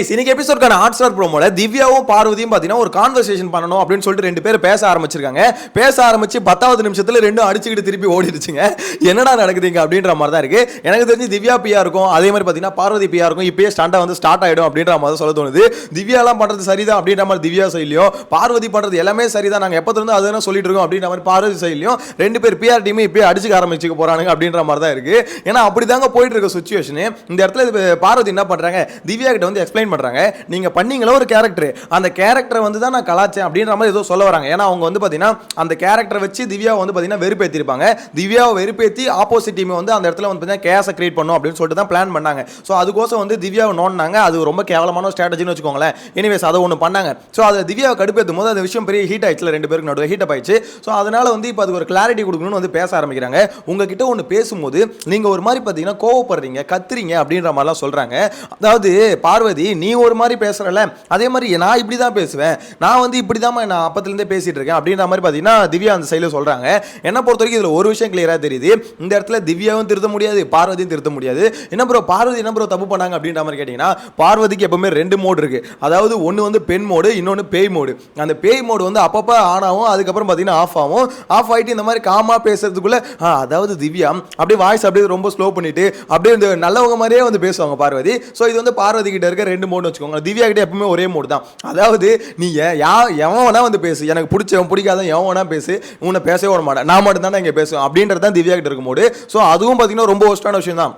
இன்னைக்கு எபிசோட்கான ஹாட்ஸ்டார் ப்ரோமோல திவ்யாவும் பார்வதியும் பாத்தீங்கன்னா ஒரு கான்வர்சேஷன் பண்ணணும் அப்படின்னு சொல்லிட்டு ரெண்டு பேரும் பேச ஆரம்பிச்சிருக்காங்க. பேச ஆரம்பிச்சு 10வது நிமிஷத்துல ரெண்டும் அடிச்சுக்கிட்டு திருப்பி ஓடிடுச்சுங்க. என்னடா நடக்குதுங்க அப்படின்ற மாதிரி தான் இருக்கு. எனக்கு தெரிஞ்சு திவ்யா பியா இருக்கும், அதே மாதிரி பாத்தீங்கன்னா பார்வதி பியா இருக்கும். இப்பயே ஸ்டாண்டா வந்து ஸ்டார்ட் ஆயிடும் அப்படின்ற மாதிரி சொல்ல தோணுது. திவ்யா எல்லாம் பண்றது சரிதான் அப்படின்ற மாதிரி திவ்யா சைட்லயும், பார்வதி பண்றது எல்லாமே சரிதான், நாங்க எப்பத்துல இருந்து அதுதான் சொல்லிட்டு இருக்கோம் அப்படின்ற மாதிரி பார்வதி சைட்லயும் ரெண்டு பேர் பிஆர் டீம் இப்பயே அடிச்சுக்க ஆரம்பிச்சுக்க போறானுங்க அப்படின்ற மாதிரி தான் இருக்கு. ஏன்னா அப்படிதாங்க போயிட்டு இருக்க சுச்சுவேஷன். இந்த இடத்துல பார்வதி என்ன பண்றாங்க, திவ்யா கிட்ட வந்து எக்ஸ்பிளைன் பண்றாங்க, நீங்க பண்ணீங்களா ஒரு கேரக்டர், அந்த கேரக்டரை வந்து தான் நான் கலாச்சேன் அப்படின்ற மாதிரி ஏதோ சொல்ல வராங்க. ஏன்னா அவங்க வந்து பாத்தீங்கன்னா அந்த கேரக்டரை வச்சு திவ்யா வந்து பாத்தீங்கன்னா வெறுப்பேத்திருப்பாங்க. திவ்யாவை வெறுப்பேத்தி ஆப்போசிட் டீம் வந்து அந்த இடத்துல வந்து பாத்தீங்கன்னா கேஸை கிரியேட் பண்ணும் அப்படின்னு சொல்லிட்டு தான் பிளான் பண்ணாங்க. ஸோ அதுக்கோசம் வந்து திவ்யாவை நோண்டாங்க. அது ரொம்ப கேவலமான ஸ்ட்ராட்டஜின்னு வச்சுக்கோங்களேன். எனிவேஸ் அதை ஒன்று பண்ணாங்க. ஸோ அதை திவ்யாவை கடுப்பேற்றும் போது அந்த விஷயம் பெரிய ஹீட் ஆயிடுச்சு, ரெண்டு பேருக்கு நடுவே ஹீட் ஆயிடுச்சு. ஸோ அதனால வந்து இப்போ அதுக்கு ஒரு கிளாரிட்டி கொடுக்கணும்னு வந்து பேச ஆரம்பிக்கிறாங்க. உங்ககிட்ட ஒன்று பேசும்போது நீங்க ஒரு மாதிரி பாத்தீங்கன்னா கோவப்படுறீங்க, கத்துறீங்க அப்படின்ற மாதிரிலாம் சொல்றாங்க. அதாவது பார்வதி, நீ ஒரு மாதிரி பேசுறல, அதே மாதிரி நான் இப்படி தான் பேசுவேன், நான் வந்து இப்படி தான் நான் அப்பத்திலிருந்தே பேசிட்டு இருக்கேன் அப்படின்ற மாதிரி பார்த்தீங்கன்னா திவ்யா அந்த சைடில் சொல்றாங்க. என்ன பொறுத்த வரைக்கும் இதில் ஒரு விஷயம் கிளியராக தெரியுது, இந்த இடத்துல திவ்யாவும் திருத்த முடியாது, பார்வதியும் திருத்த முடியாது. என்ன ப்ரோ பார்வதி என்ன ப்ரோ தப்பு பண்ணாங்க அப்படின்ற மாதிரி கேட்டிங்கன்னா, பார்வதிக்கு எப்பவுமே ரெண்டு மோடு இருக்கு. அதாவது ஒன்று வந்து பெண் மோடு, இன்னொன்று பேய் மோடு. அந்த பேய் மோடு வந்து அப்பப்போ ஆன் ஆகும், அதுக்கப்புறம் பார்த்தீங்கன்னா ஆஃப் ஆகும். ஆஃப் ஆகிட்டு இந்த மாதிரி காமா பேசுறதுக்குள்ள அதாவது திவ்யா அப்படியே வாய்ஸ் அப்படியே ரொம்ப ஸ்லோ பண்ணிட்டு அப்படியே இந்த நல்லவங்க மாதிரியே வந்து பேசுவாங்க பார்வதி. ஸோ இது வந்து பார்வதி கிட்ட இருக்க ரெண்டு மோடு வச்சுக்கோங்க. திவ்யா கிட்ட எப்பவுமே ஒரே மோடு தான். அதாவது நீ எவன் வேணா வந்து பேசு, எனக்கு பிடிச்சவன் பிடிக்காத எவன் வேணா பேசு, உன்னை பேசவே விட மாட்டேன், நான் மட்டும் தானே இங்கே பேசுவேன் அப்படின்றது தான் திவ்யா கிட்ட இருக்கும் மோடு. ஸோ அதுவும் பார்த்தீங்கன்னா ரொம்ப ஒஸ்டான விஷயம் தான்.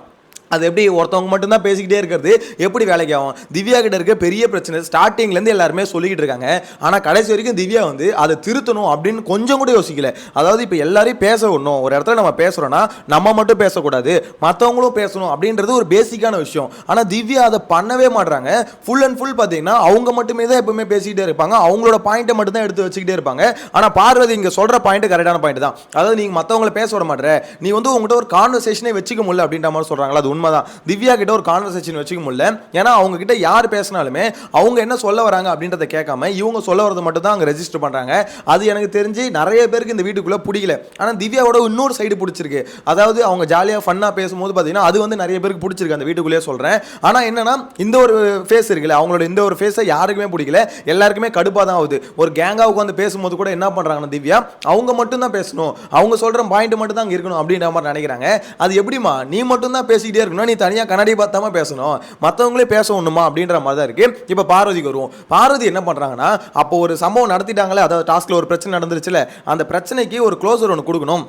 அது எப்படி ஒருத்தவங்க மட்டும் தான் பேசிக்கிட்டே இருக்கிறது எப்படி வேலைக்கு ஆகும்? திவ்யா கிட்ட இருக்க பெரிய பிரச்சனை ஸ்டார்டிங்லேருந்து எல்லாருமே சொல்லிக்கிட்டு இருக்காங்க. ஆனால் கடைசி வரைக்கும் திவ்யா வந்து அதை திருத்தணும் அப்படின்னு கொஞ்சம் கூட யோசிக்கல. அதாவது இப்போ எல்லாரையும் பேச விடணும், ஒரு இடத்துல நம்ம பேசுகிறோன்னா நம்ம மட்டும் பேசக்கூடாது, மற்றவங்களும் பேசணும் அப்படின்றது ஒரு பேசிக்கான விஷயம். ஆனால் திவ்யா அதை பண்ணவே மாட்றாங்க. ஃபுல் அண்ட் ஃபுல் பார்த்தீங்கன்னா அவங்க மட்டுமே தான் எப்பவுமே பேசிக்கிட்டே இருப்பாங்க, அவங்களோட பாயிண்ட்டை மட்டும் தான் எடுத்து வச்சுக்கிட்டே இருப்பாங்க. ஆனால் பார்வதி இங்கே சொல்கிற பாயிண்ட் கரெக்டான பாயிண்ட் தான். அதாவது நீங்கள் மற்றவங்களை பேச விட மாட்டேற, நீ வந்து உங்கள்கிட்ட ஒரு கான்வர்சேஷனே வச்சுக்க முடியல அப்படின்ற மாதிரி சொல்கிறாங்களா, அது உண்மைதான். திவ்யா கிட்ட ஒரு கான்வர்சேஷன் வச்சுக்க முடியல. ஏன்னா அவங்க கிட்ட யார் பேசினாலுமே அவங்க என்ன சொல்ல வராங்க அப்படின்றத கேட்காம இவங்க சொல்ல வரது மட்டும் தான் அங்க ரெஜிஸ்டர் பண்றாங்க. அது எனக்கு தெரிஞ்சு நிறைய பேருக்கு இந்த வீட்டுக்குள்ள பிடிக்கல. ஆனா திவ்யாவோட இன்னொரு சைடு பிடிச்சிருக்கு. அதாவது அவங்க ஜாலியா ஃபன்னா பேசும்போது பாத்தீங்கன்னா அது வந்து நிறைய பேருக்கு பிடிச்சிருக்கு அந்த வீட்டுக்குள்ளே சொல்றேன். ஆனா என்னன்னா இந்த ஒரு ஃபேஸ் இருக்குல்ல, அவங்களோட இந்த ஒரு ஃபேஸை யாருக்குமே பிடிக்கல, எல்லாருக்குமே கடுப்பா தான் ஆகுது. ஒரு கேங்காவுக்கு வந்து பேசும்போது கூட என்ன பண்றாங்கன்னா திவ்யா அவங்க மட்டும் தான் பேசணும், அவங்க சொல்ற பாயிண்ட் மட்டும் தான் அங்க இருக்கணும் அப்படின்ற மாதிரி நினைக்கிறாங்க. அது எப்படிமா நீ மட்டும் தான் பேசிக்கிட்டே இருக்கணும், நீ தனியாக கண்ணாடி பார்த்தாம பேசணும், மற்றவங்களே பேசணுமா அப்படின்ற மாதிரி தான் இருக்கு. இப்போ பார்வதிக்கு வருவோம். பார்வதி என்ன பண்றாங்கன்னா, அப்போ ஒரு சம்பவம் நடத்திட்டாங்களே, அதாவது டாஸ்க்ல ஒரு பிரச்சனை நடந்துருச்சுல, அந்த பிரச்சனைக்கு ஒரு க்ளோசர் ஒன்று கொடுக்கணும்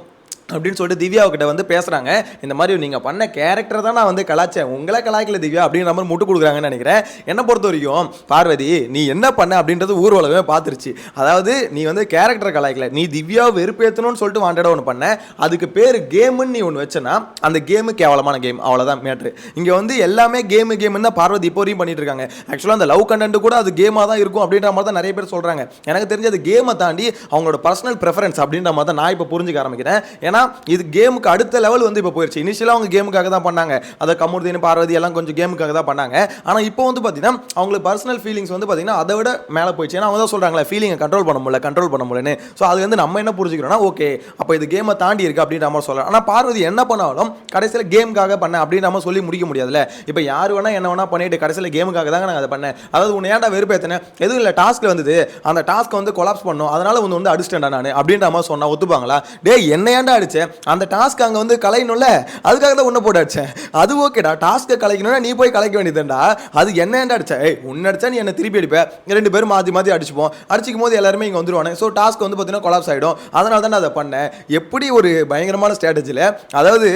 அப்படின்னு சொல்லிட்டு திவ்யாவுக்கிட்ட வந்து பேசுகிறாங்க. இந்த மாதிரி நீங்கள் பண்ண கேரக்டர் தான் நான் வந்து கலாச்சேன், உங்களை கலாய்க்கல திவ்யா அப்படின்ற மாதிரி முட்டு கொடுக்குறாங்கன்னு நினைக்கிறேன். என்னை பொறுத்த வரைக்கும் பார்வதி நீ என்ன பண்ண அப்படின்றது ஊர் உலகமே பார்த்துருச்சு. அதாவது நீ வந்து கேரக்டரை கலாய்க்கல, நீ திவ்யாவை வெறுப்பேற்றணும்னு சொல்லிட்டு வாண்டடாக ஒன்று பண்ண, அதுக்கு பேர் கேமுன்னு நீ ஒன்று வச்சனா அந்த கேமு கேவலமான கேம், அவ்வளோதான் மேட்ரு. இங்கே வந்து எல்லாமே கேமுன்னு தான் பார்வதி இப்போ வரையும் பண்ணிட்டு இருக்காங்க. ஆக்சுவலாக அந்த லவ் கண்டென்ட் கூட அது கேமாக தான் இருக்கும் அப்படின்ற மாதிரி தான் நிறைய பேர் சொல்கிறாங்க. எனக்கு தெரிஞ்சு அது கேமை தாண்டி அவங்களோட பர்சனல் ப்ரெஃபரன்ஸ் அப்படின்ற மாதிரி தான் நான் இப்போ புரிஞ்சுக்க ஆரம்பிக்கிறேன். ஏன்னா இது கேமுக்கு அடுத்த லெவல் வந்து இப்போ போயிடுச்சு. இனிஷியலாக அவங்க கேமுக்காக தான் பண்ணாங்க, அதை கமுர்தீன் பார்வதி எல்லாம் கொஞ்சம் கேமுக்காக தான் பண்ணாங்க. ஆனால் இப்போ வந்து பார்த்தீங்கன்னா அவங்களுக்கு பர்சனல் ஃபீலிங்ஸ் வந்து பார்த்தீங்கன்னா அதை விட மேலே போயிடுச்சு. ஏன்னா அவங்க தான் சொல்கிறாங்களே ஃபீலிங்கை கண்ட்ரோல் பண்ண முடியலன்னு. ஸோ அது வந்து நம்ம என்ன புரிஞ்சுக்கிறோம்னா, ஓகே அப்போ இது கேமை தாண்டி இருக்கு அப்படின்ற மாதிரி சொல்லலாம். ஆனால் பார்வதி என்ன பண்ணாலும் கடைசியில் கேமுக்காக பண்ண அப்படின்னு நம்ம சொல்லி முடிக்க முடியாதுல்ல. இப்போ யார் வேணா என்ன வேணா பண்ணிட்டு கடைசியில் கேமுக்காக தாங்க நான் அதை பண்ணேன், அதாவது உன்னை ஏன்டா வெறுப்பேற்றினேன், எதுவும் இல்லை டாஸ்க் வந்தது, அந்த டாஸ்க் வந்து கொலாப்ஸ் பண்ணும், அதனால வந்து அடிச்சிட்டேன்டா நான் அப்படின்ற மாதிரி சொன்னா ஒத்துப்பாங்களா? டே என்ன ஏன்டா அடிச்சேன், அந்த டாஸ்க் அங்கே வந்து கலையணும்ல, அதுக்காக தான் உன்னை போட்டு அடிச்சேன். அது ஓகேடா, டாஸ்க்கை கலைக்கணும்னா நீ போய் கலைக்க வேண்டியதுண்டா, அது என்ன ஏன்டா அடிச்சா, உன்னை அடிச்சா நீ என்ன திருப்பி அடிப்பேன், ரெண்டு பேரும் மாற்றி அடிச்சுப்போம், அடிச்சிக்கும் போது எல்லாருமே இங்கே வந்துருவாங்க. ஸோ டாஸ்க் வந்து பார்த்தீங்கன்னா கொலாப்ஸ் ஆகிடும், அதனால தான் நான் அதை பண்ணேன். எப்படி ஒரு பயங்கரமான ஸ்ட்ராட்டஜியில், அதாவது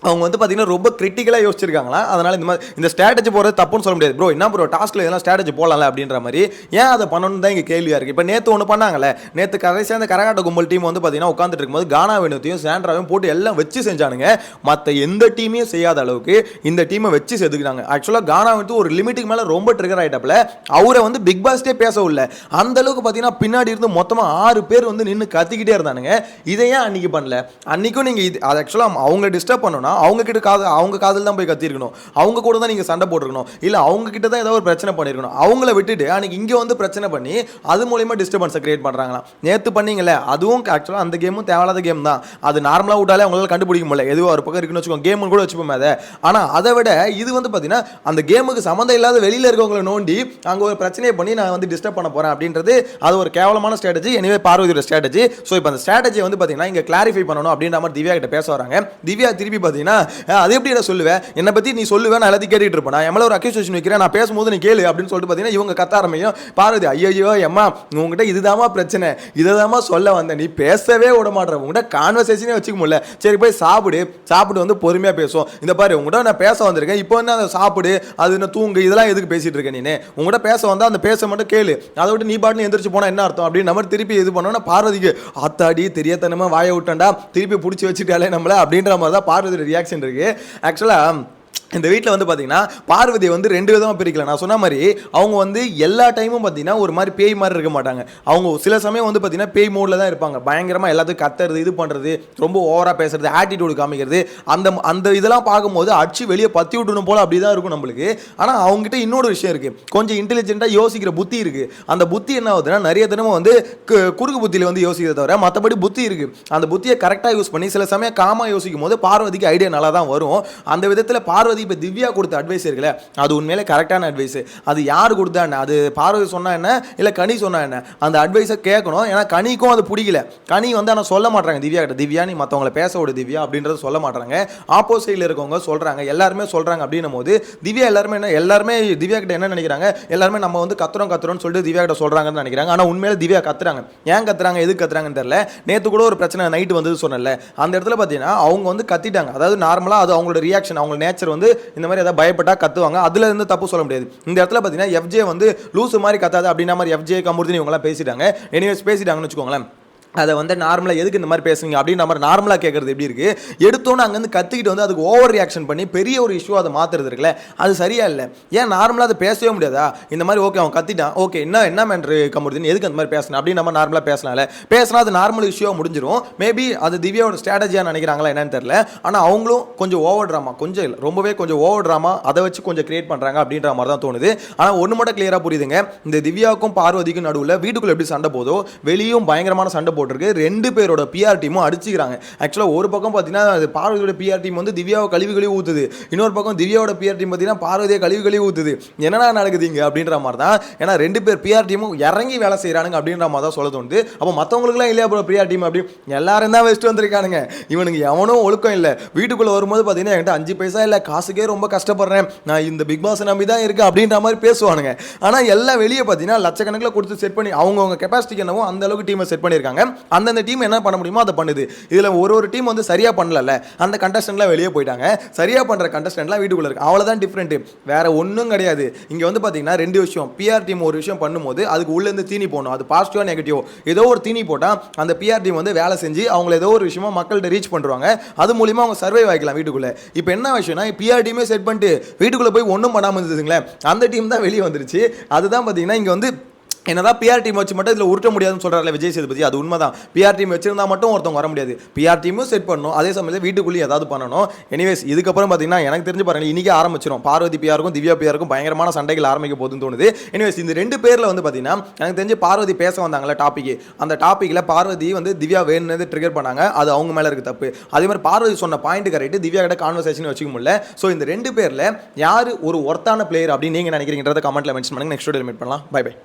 அவங்க வந்து பார்த்தீங்கன்னா ரொம்ப கிரிட்டிக்கலாக யோசிச்சிருக்காங்களா, அதனால் இந்த மாதிரி இந்த ஸ்ட்ராட்டஜி போகிறது தப்புன்னு சொல்ல முடியாது. ப்ரோ என்ன ப்ரோ டாஸ்க்கில் இதெல்லாம் ஸ்ட்ராட்டஜி போடலாம்ல அப்படின்ற மாதிரி ஏன் அதை பண்ணணும்னு தான் இங்கே கேள்வியாக இருக்குது. இப்போ நேற்று ஒன்று பண்ணாங்கல்ல, நேற்று கடைசியாக அந்த கரகாட்ட கும்பல் டீம் வந்து பார்த்தீங்கன்னா உட்காந்துட்டு இருக்கும்போது கானா வேணுத்தையும் சாண்ட்ராவையும் போட்டு எல்லாம் வச்சு செஞ்சானுங்க. மற்ற எந்த டீமையும் செய்யாத அளவுக்கு இந்த டீமை வச்சு செதுக்கினாங்க. ஆக்சுவலாக கானா வந்து ஒரு லிமிட்டுக்கு மேலே ரொம்ப ட்ரிகர் ஆகிட்டப்பில் அவரை வந்து பிக் பாஸ்டே பேசவில்லை. அந்த அளவுக்கு பார்த்தீங்கன்னா பின்னாடி இருந்து மொத்தமாக 6 பேர் வந்து நின்று கத்திக்கிட்டே இருந்தானுங்க. இதை ஏன் அன்றைக்கி பண்ணல? அன்றைக்கும் நீங்கள் இது அது ஆக்சுவலாக அவங்களை டிஸ்டர்ப் பண்ணணும்னா அவங்க கிட்ட அவங்க காதில் தான் போய் கத்திருக்கணும், அவங்க கூட தான் நீங்கள் சண்டை போட்டிருக்கணும், இல்லை அவங்க கிட்ட தான் ஏதோ ஒரு பிரச்சனை பண்ணியிருக்கணும். அவங்கள விட்டுட்டு அன்னைக்கு இங்கே வந்து பிரச்சனை பண்ணி அது மூலியமாக டிஸ்டர்பன்ஸை கிரியேட் பண்ணுறாங்களாம். நேற்று பண்ணீங்களே அதுவும் ஆக்சுவலாக அந்த கேமும் தேவையில்லாத கேம் தான். அது நார்மலாக விட்டாலே அவங்களால கண்டுபிடிக்க முடியல, எதுவும் ஒரு பக்கம் இருக்குன்னு வச்சுக்கோங்க, கேம்னு கூட வச்சுப்போமே அதை. ஆனால் அதை விட இது வந்து பார்த்தீங்கன்னா அந்த கேமுக்கு சம்மந்தம் இல்லாத வெளியில் இருக்கவங்களை நோண்டி அங்கே ஒரு பிரச்சனையை பண்ணி நான் வந்து டிஸ்டர்ப் பண்ண போகிறேன் அப்படின்றது அது ஒரு கேவலமான ஸ்ட்ராட்டஜி. எனவே பார்வதியோட ஸ்ட்ராட்டஜி. ஸோ இப்போ அந்த ஸ்ட்ராட்டஜியை வந்து பார்த்தீங்கன்னா இங்கே கிளாரிஃபை பண்ணணும் அப்படின்ற மாதிரி திவ்யா கிட்ட பேச வராங்க. திவ்யா திருப்பி பார்த்தீங்கன்னா அது எப்படி நான் சொல்லுவேன், என்னை பற்றி நீ சொல்லுவேன், நான் எல்லாத்தையும் கேட்டுட்டு இருப்பேன், நான் எம்எல்ஏ ஒரு அக்யூசேஷன் வைக்கிறேன், நான் பேசும்போது நீ கேளு அப்படின்னு சொல்லிட்டு பார்த்தீங்கன்னா இவங்க கத்த ஆரம்பிக்கும். பார்வதி ஐயோ எம்மா உங்ககிட்ட இதுதாமா பிரச்சனை, இதைதாம்மா சொல்ல வந்தேன், நீ பேசவே விட மாட்டேற, உங்கள்கிட்ட கான்வர்சேஷனே வச்சுக்க முடியல, சரி போய் சாப்பிட்டு வந்து பொறுமையாக பேசுவோம், இந்த பாரு உங்கள்கிட்ட நான் பேச வந்திருக்கேன், இப்போ வந்து அதை சாப்பிடு, அது என்ன தூங்கு, இதெல்லாம் எதுக்கு பேசிட்டு இருக்கேன், நீ உங்கள்கிட்ட பேச வந்தால் அந்த பேச மட்டும் கேளு, அதை விட்டு நீ பாட்டு எந்திரிச்சு போனால் என்ன அர்த்தம் அப்படின்னு நம்ம திருப்பி இது பண்ணோன்னா பார்வதிக்கு ஆத்தாடி தெரியாதனமா வாயை விட்டண்டா, திருப்பி பிடிச்சி வச்சுட்டாலே நம்மள அப்படின்ற மாதிரி தான் பார்வதியோட ரியாக்ஷன் இருக்கு. ஆக்சுவலாக இந்த வீட்டில் வந்து பார்த்தீங்கன்னா பார்வதியை வந்து ரெண்டு விதமாக பிரிக்கலாம். நான் சொன்ன மாதிரி அவங்க வந்து எல்லா டைமும் பார்த்தீங்கன்னா ஒரு மாதிரி பேய் மாதிரி இருக்க மாட்டாங்க. அவங்க சில சமயம் வந்து பார்த்தீங்கன்னா பேய் மோடில் தான் இருப்பாங்க. பயங்கரமாக எல்லாத்துக்கும் கத்துறது, இது பண்ணுறது, ரொம்ப ஓவராக பேசுறது, ஆட்டிடியூடு காமிக்கிறது, அந்த இதெல்லாம் பார்க்கும்போது அடிச்சு வெளியே பற்றி விட்டணும் போல் அப்படி தான் இருக்கும் நம்மளுக்கு. ஆனால் அவங்ககிட்ட இன்னொரு விஷயம் இருக்குது, கொஞ்சம் இன்டெலிஜென்ட்டாக யோசிக்கிற புத்தி இருக்குது. அந்த புத்தி என்ன ஆகுதுன்னா நிறைய தினமும் வந்து குறுக்கு புத்தியில் வந்து யோசிக்கிறத தவிர மற்றபடி புத்தி இருக்குது. அந்த புத்தியை கரெக்டாக யூஸ் பண்ணி சில சமயம் காமாக யோசிக்கும் போது பார்வதிக்கு ஐடியா நல்லா தான் வரும். அந்த விதத்தில் பார்வதி இப்போ திவ்யா கொடுத்த அட்வைஸ் இருக்குல்ல, அது உண்மையிலே கரெக்டான அட்வைஸ். அது யார் கொடுத்தா என்ன, அது பார்வதி சொன்னா என்ன இல்லை கனி சொன்னா என்ன, அந்த அட்வைஸை கேட்கணும். ஏன்னா கனிக்கும் அது பிடிக்கல. கனி வந்து ஆனால் சொல்ல மாட்டாங்க திவ்யா கிட்ட, திவ்யா நீ மற்றவங்களை பேச விடு திவ்யா அப்படின்றத சொல்ல மாட்டாங்க. ஆப்போசிட்டில் இருக்கவங்க சொல்கிறாங்க, எல்லாருமே சொல்கிறாங்க. அப்படின்னும் போது திவ்யா எல்லாருமே திவ்யா கிட்ட என்ன நினைக்கிறாங்க, எல்லாருமே நம்ம வந்து கத்துறோம்னு சொல்லிட்டு திவ்யா கிட்ட சொல்கிறாங்கன்னு நினைக்கிறாங்க. ஆனால் உண்மையிலே திவ்யா கத்துறாங்க. ஏன் கத்துறாங்க, எதுக்கு கத்துறாங்கன்னு தெரியல. நேற்று கூட ஒரு பிரச்சனை நைட்டு வந்து சொன்னல, அந்த இடத்துல பார்த்தீங்கன்னா அவங்க வந்து கத்திட்டாங்க. அதாவது நார்மலாக அது அவங்களோட ரியாக்ஷன், அவங்க நேச்சர் வந்து இந்த மாதிரி ஏதாவது பயப்பட்டா கத்துவாங்க, அதுல இருந்து தப்பு சொல்ல முடியாது. இந்த இடத்துல பார்த்தீங்கன்னா எஃப்ஜே வந்து லூசு மாதிரி கத்தாது அப்படின்ற மாதிரி எஃப்ஜே கமுருதினி இவங்கெல்லாம் பேசிட்டாங்க. எனிவேஸ் பேசிட்டாங்கன்னு வச்சுக்கோங்களேன். அதை வந்து நார்மலாக எதுக்கு இந்த மாதிரி பேசுவீங்க அப்படின்னு நம்ம நார்மலாக கேட்குறது எப்படி இருக்குது, எடுத்தோன்னு அங்கேருந்து கற்றுக்கிட்டு வந்து அதுக்கு ஓவர் ரியாக்ஷன் பண்ணி பெரிய ஒரு இஷ்யூ அதை மாற்றுறது இருக்குல்ல, அது சரியா இல்லை. ஏன் நார்மலாக அதை பேசவே முடியாதா? இந்த மாதிரி ஓகே அவன் கத்திட்டான், ஓகே என்ன மேட்ரு கமுருதினி எதுக்கு அந்த மாதிரி பேசணும் அப்படின்னு நம்ம நார்மலாக பேசினா அது நார்மல் இஷ்யூவாக முடிஞ்சிடும். மேபி அது திவ்யாவோட ஸ்ட்ராட்டஜியாக நினைக்கிறாங்களா என்னன்னு தெரியல. ஆனால் அவங்களும் கொஞ்சம் ஓவர் ட்ராமா, கொஞ்சம் இல்லை ரொம்பவே கொஞ்சம் ஓவர் ட்ராமா அதை வச்சு கொஞ்சம் கிரியேட் பண்ணுறாங்க அப்படின்ற மாதிரி தான் தோணுது. ஆனால் ஒன்று மட்டும் கிளியராக புரியுதுங்க, இந்த திவ்யாவுக்கும் பார்வதிக்கும் நடுவில் வீட்டுக்குள்ளே எப்படி சண்டை போதோ வெளியும் பயங்கரமான சண்டை போட்டிருக்கு. ரெண்டு பேரோட பிஆர் டீமும் அடிச்சுக்கிறாங்க. ஆக்சுவலாக ஒரு பக்கம் பார்த்தீங்கன்னா பார்வதியோட பிஆர் டீம் வந்து திவ்யாவை கழுவி ஊத்துது, இன்னொரு பக்கம் திவ்யாவோட பிஆர் டீம் பார்த்தீங்கன்னா பார்வதியை கழுவி ஊத்துது. என்னடா நடக்குதுங்க அப்படின்ற மாதிரி தான். ஏன்னா ரெண்டு பேர் பிஆர் டீமும் இறங்கி வேலை செய்கிறானுங்க அப்படின்ற மாதிரி தான் சொல்ல தோணுது. அப்போ மற்றவங்களுக்குலாம் இல்லையா ப்ரோ பிஆர் டீம் அப்படி எல்லாரும் தான் வெஸ்ட் வந்திருக்கானுங்க. இவனுக்கு எவனும் ஒழுக்கம் இல்லை. வீட்டுக்குள்ளே வரும்போது பார்த்தீங்கன்னா என்கிட்ட 5 பைசா இல்லை, காசுக்கே ரொம்ப கஷ்டப்படுறேன், நான் இந்த பிக் பாஸ் நம்பி தான் இருக்கேன் அப்படின்ற மாதிரி பேசுவானுங்க. ஆனால் எல்லாம் வெளியே பார்த்தீங்கன்னா லட்சக்கணக்கில் கொடுத்து செட் பண்ணி அவங்கவுங்க கெப்பாசிட்டிக்கு என்னவோ அந்த அளவுக்கு டீமை செட் பண்ணியிருக்காங்க. அந்த டீம் என்ன பண்ண முடியுமோ அதை பண்ணுது. இதில் ஒரு டீம் வந்து சரியாக பண்ணல, அந்த கண்டஸ்டன்ட்லாம் வெளியே போயிட்டாங்க. சரியாக பண்ணுற கண்டஸ்டன்ட்லாம் வீட்டுக்குள்ளே இருக்கு. அவ்வளோதான் டிஃப்ரெண்ட், வேற ஒன்றும் கிடையாது. இங்கே வந்து பார்த்தீங்கன்னா ரெண்டு விஷயம். பிஆர் டீம் ஒரு விஷயம் பண்ணும்போது அதுக்கு உள்ளேருந்து தீனி போடணும், அது பாசிட்டிவா நெகட்டிவோ ஏதோ ஒரு தீனி போட்டால் அந்த பிஆர் டீம் வந்து வேலை செஞ்சு அவங்கள ஏதோ ஒரு விஷயமா மக்கள்கிட்ட ரீச் பண்ணுறாங்க. அது மூலியமாக அவங்க சர்வை ஆகிக்கலாம் வீட்டுக்குள்ளே. இப்போ என்ன விஷயம்னா பிஆர் டீமே செட் பண்ணிட்டு வீட்டுக்குள்ளே போய் ஒன்றும் பண்ணாமல் இருந்ததுங்களேன், அந்த டீம் தான் வெளியே வந்துருச்சு. அதுதான் பார்த்தீங்கன்னா இங்கே வந்து என்னதான் பிஆர் டீம் வச்சு மட்டும் இதில் உருட்ட முடியாதுன்னு சொல்கிறாரு விஜய் சேதுபதி. அது உண்மைதான். பிஆர் டீம் வச்சிருந்தா மட்டும் ஒருத்தவங்க வர முடியாது. பிஆர் டீமும் செட் பண்ணணும், அதே சமயத்தில் வீட்டுக்குள்ளேயும் ஏதாவது பண்ணணும். எனிவேஸ் இதுக்கப்புறம் பார்த்தீங்கன்னா எனக்கு தெரிஞ்சு பாருங்க இன்றைக்கி ஆரம்பிச்சிடும். பார்வதி பிஆருக்கும் திவ்யா பிஆருக்கும் பயங்கரமான சண்டைகள் ஆரம்பிக்க போகுதுன்னு தோணுது. எனிவேஸ் இந்த ரெண்டு பேரில் வந்து பார்த்தீங்கன்னா எனக்கு தெரிஞ்சு பார்வதி பேச வந்தாங்களே டாப்பிக்கு, அந்த டாப்பிக்கில் பார்வதி வந்து திவ்யா வேணுன்னு ட்ரிகர் பண்ணாங்க. அது அவங்க மேலே இருக்க தப்பு. அதே மாதிரி பார்வதி சொன்ன பாயிண்ட் கரெக்ட், திவ்யா கிட்ட கான்வர்சேஷன் வச்சுக்க முடியல. ஸோ இந்த ரெண்டு பேரில் யார் ஒரு ஒர்த்தான பிளேயர் அப்படின்னு நீங்கள் நினைக்கிறீங்கன்றத கமெண்ட்டில் மென்ஷன் பண்ணுங்க. நெக்ஸ்ட் வீடியோவில் மீட் பண்ணலாம். Bye by.